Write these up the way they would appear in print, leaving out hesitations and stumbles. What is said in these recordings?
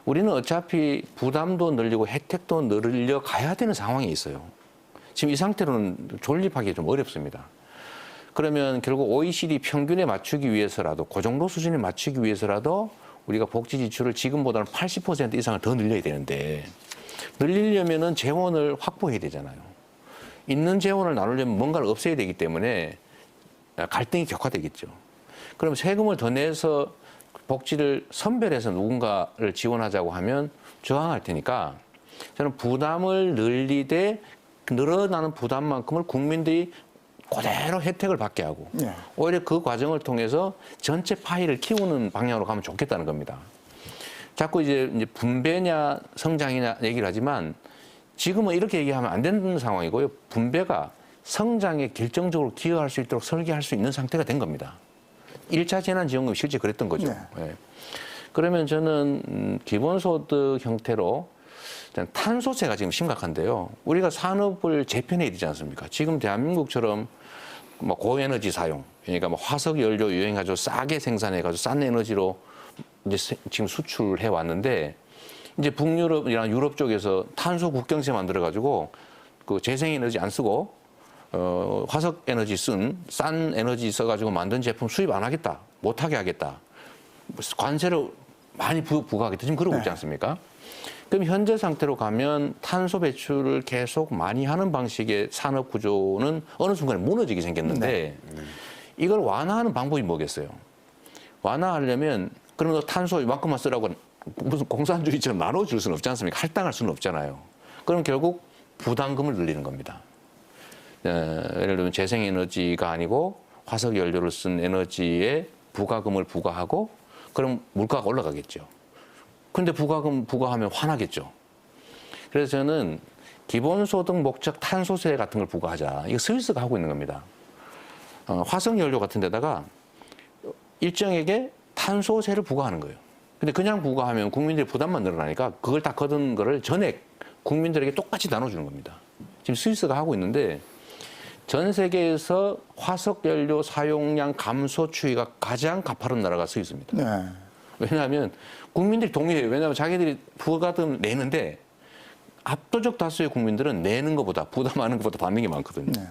우리는 어차피 부담도 늘리고 혜택도 늘려 가야 되는 상황이 있어요. 지금 이 상태로는 존립하기 좀 어렵습니다. 그러면 결국 OECD 평균에 맞추기 위해서라도, 그 정도 수준에 맞추기 위해서라도 우리가 복지 지출을 지금보다는 80% 이상을 더 늘려야 되는데, 늘리려면은 재원을 확보해야 되잖아요. 있는 재원을 나누려면 뭔가를 없애야 되기 때문에 갈등이 격화되겠죠. 그럼 세금을 더 내서 복지를 선별해서 누군가를 지원하자고 하면 저항할 테니까, 저는 부담을 늘리되 늘어나는 부담만큼을 국민들이 그대로 혜택을 받게 하고, 오히려 그 과정을 통해서 전체 파이를 키우는 방향으로 가면 좋겠다는 겁니다. 자꾸 이제 분배냐 성장이냐 얘기를 하지만, 지금은 이렇게 얘기하면 안 되는 상황이고요. 분배가 성장에 결정적으로 기여할 수 있도록 설계할 수 있는 상태가 된 겁니다. 1차 재난지원금이 실제 그랬던 거죠. 네. 그러면 저는 기본소득 형태로 탄소세가 지금 심각한데요. 우리가 산업을 재편해야 되지 않습니까? 지금 대한민국처럼 뭐 고에너지 사용, 그러니까 뭐 화석 연료 유행해가지고 싸게 생산해가지고 싼 에너지로 이제 지금 수출해 왔는데, 이제 북유럽이나 유럽 쪽에서 탄소 국경세 만들어가지고 그 재생에너지 안 쓰고 화석 에너지 쓴 싼 에너지 써가지고 만든 제품 수입 안 하겠다, 못 하게 하겠다, 관세를 많이 부과하겠다, 지금 그러고 있지 않습니까? 그럼 현재 상태로 가면 탄소 배출을 계속 많이 하는 방식의 산업 구조는 어느 순간에 무너지게 생겼는데, 이걸 완화하는 방법이 뭐겠어요? 완화하려면 그러면 탄소 이만큼만 쓰라고 무슨 공산주의처럼 나눠줄 수는 없지 않습니까? 할당할 수는 없잖아요. 그럼 결국 부담금을 늘리는 겁니다. 예를 들면 재생에너지가 아니고 화석연료를 쓴 에너지에 부가금을 부과하고, 그럼 물가가 올라가겠죠. 근데 부가금 부과하면 화나겠죠. 그래서 저는 기본소득 목적 탄소세 같은 걸 부과하자. 이거 스위스가 하고 있는 겁니다. 화석연료 같은 데다가 일정에게 탄소세를 부과하는 거예요. 근데 그냥 부과하면 국민들의 부담만 늘어나니까 그걸 다 거둔 거를 전액 국민들에게 똑같이 나눠주는 겁니다. 지금 스위스가 하고 있는데, 전 세계에서 화석연료 사용량 감소 추이가 가장 가파른 나라가 스위스입니다. 네. 왜냐하면 국민들이 동의해요. 왜냐하면 자기들이 부가금 내는데 압도적 다수의 국민들은 내는 것보다 부담하는 것보다 받는 게 많거든요. 네.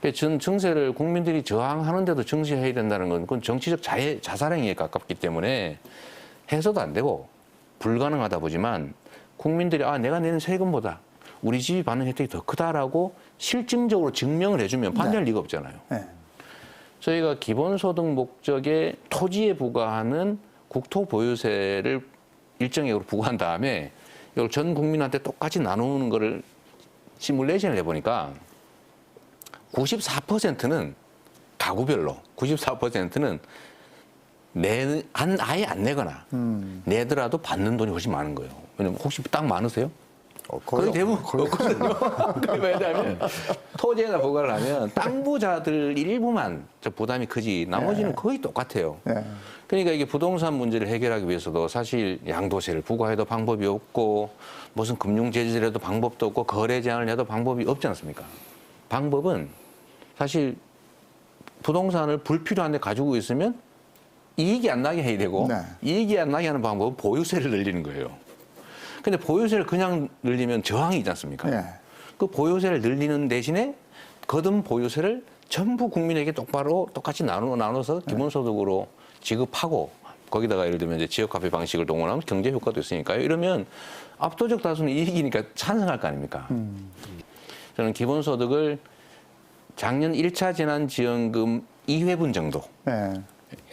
그러니까 증세를 국민들이 저항하는데도 증시해야 된다는 건 그건 정치적 자살행위에 가깝기 때문에 해서도 안 되고 불가능하다 보지만, 국민들이 내가 내는 세금보다 우리 집이 받는 혜택이 더 크다라고 실증적으로 증명을 해주면 반대할 리가 없잖아요. 네. 저희가 기본소득 목적의 토지에 부과하는 국토보유세를 일정액으로 부과한 다음에 이걸 전 국민한테 똑같이 나누는 거를 시뮬레이션을 해보니까 94%는 가구별로 94%는 아예 안 내거나 내더라도 받는 돈이 훨씬 많은 거예요. 왜냐면 혹시 땅 많으세요? 거의 대부분 없거든요. 왜냐하면 토지에다 부과를 하면 땅 부자들 일부만 부담이 크지 나머지는 거의 똑같아요. 그러니까 이게 부동산 문제를 해결하기 위해서도 사실 양도세를 부과해도 방법이 없고, 무슨 금융 제재를 해도 방법도 없고, 거래 제한을 해도 방법이 없지 않습니까? 방법은 사실 부동산을 불필요한 데 가지고 있으면 이익이 안 나게 해야 되고, 이익이 안 나게 하는 방법은 보유세를 늘리는 거예요. 근데 보유세를 그냥 늘리면 저항이 있지 않습니까? 그 보유세를 늘리는 대신에 거둔 보유세를 전부 국민에게 똑같이 나눠서 기본소득으로 지급하고, 거기다가 예를 들면 이제 지역화폐 방식을 동원하면 경제 효과도 있으니까요. 이러면 압도적 다수는 이익이니까 찬성할 거 아닙니까? 저는 기본소득을 작년 1차 재난지원금 2회분 정도.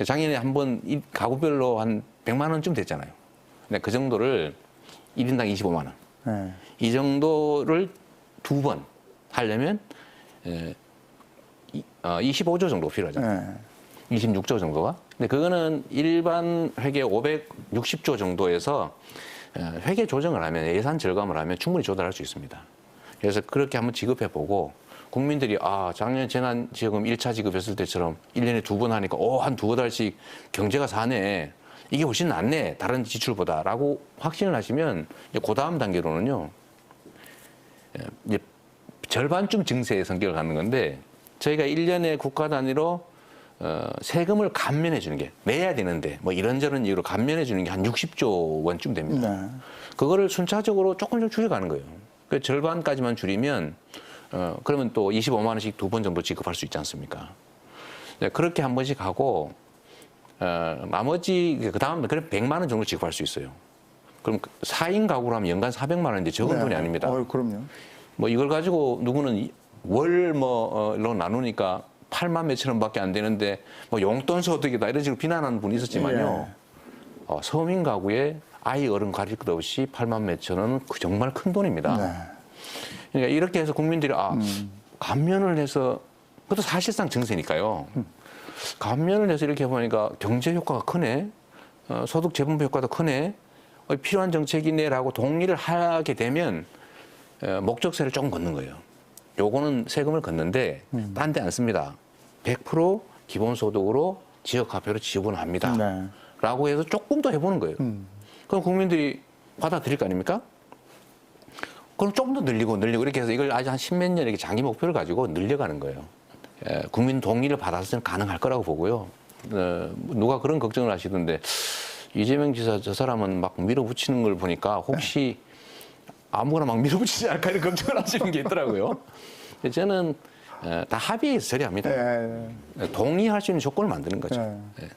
작년에 한번 가구별로 한 100만 원쯤 됐잖아요. 근데 그 정도를 1인당 25만 원. 이 정도를 2번 하려면 25조 정도 필요하잖아요. 26조 정도가. 근데 그거는 일반 회계 560조 정도에서 회계 조정을 하면, 예산 절감을 하면 충분히 조달할 수 있습니다. 그래서 그렇게 한번 지급해보고, 국민들이 작년 재난지원금 1차 지급했을 때처럼 1년에 2번 하니까 한 두어 달씩 경제가 사네, 이게 훨씬 낫네, 다른 지출보다 라고 확신을 하시면, 이제 그 다음 단계로는요, 이제 절반쯤 증세의 성격을 갖는 건데, 저희가 1년에 국가 단위로 세금을 감면해 주는 게 내야 되는데 뭐 이런저런 이유로 감면해 주는 게 한 60조 원쯤 됩니다. 네. 그거를 순차적으로 조금씩 줄여가는 거예요. 그 절반까지만 줄이면 그러면 또 25만 원씩 2번 정도 지급할 수 있지 않습니까? 네, 그렇게 한 번씩 하고 나머지 그다음 그래 100만 원 정도 지급할 수 있어요. 그럼 4인 가구로 하면 연간 400만 원인데 적은 네. 돈이 아닙니다. 그럼요. 뭐 이걸 가지고 누구는 월 뭐로 나누니까 8만 몇천 원밖에 안 되는데 뭐 용돈 소득이다 이런 식으로 비난하는 분이 있었지만요. 서민 가구에 아이 어른 가릴 것 없이 8만 몇천 원은 정말 큰 돈입니다. 네. 그러니까 이렇게 해서 국민들이 감면을 해서 그것도 사실상 증세니까요. 감면을 해서 이렇게 해보니까 경제 효과가 크네, 소득 재분배 효과도 크네, 필요한 정책이네라고 동의를 하게 되면 목적세를 조금 걷는 거예요. 요거는 세금을 걷는데 딴 데 안 씁니다. 100% 기본소득으로 지역화폐로 지원합니다. 네. 라고 해서 조금 더 해보는 거예요. 그럼 국민들이 받아들일 거 아닙니까? 그럼 조금 더 늘리고 이렇게 해서 이걸 아주 한 십몇 년 이렇게 장기 목표를 가지고 늘려가는 거예요. 국민 동의를 받았을 때는 가능할 거라고 보고요. 누가 그런 걱정을 하시던데 이재명 지사 저 사람은 막 밀어붙이는 걸 보니까 혹시 아무거나 막 밀어붙이지 않을까 이런 걱정을 하시는 게 있더라고요. 저는 다 합의해서 처리합니다. 네. 동의할 수 있는 조건을 만드는 거죠. 네.